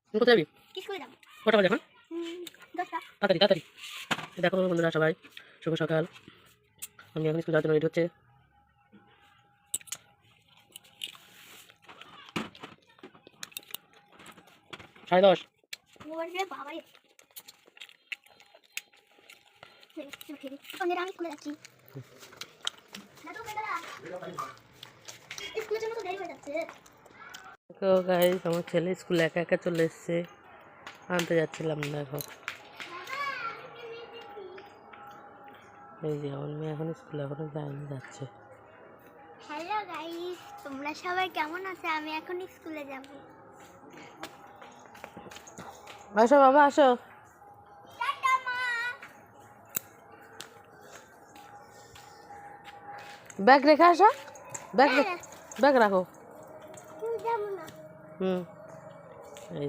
তুমি কোথায় যাবি? স্কুলে যাব। কটা বাজে এখন? 10টা। তাড়াতাড়ি তাড়াতাড়ি। দেখো বন্ধুরা সবাই, শুভ সকাল। আমি এখন স্কুল যাওয়ার জন্য রেডি হচ্ছে। সাড়ে 10। ওরে বাবা রে। আমি স্কুলে যাচ্ছি। দাদু বেটা। স্কুলের জন্য তো দেরি হয়ে যাচ্ছে। তো গাইস, আমার ছেলে স্কুলে একা একা চলে এসছে, আনতে যাচ্ছিলাম। দেখো এই যে আমার মেয়ে এখন স্কুলে এখনো যায়নি, যাচ্ছে। হ্যালো গাইস, তোমরা সবাই কেমন আছো? আমি এখন স্কুলে যাব। আসো বাবা আসো। টাটা মা। ব্যাগ রেখে আসো, ব্যাগ রাখো। যাব না। হুম।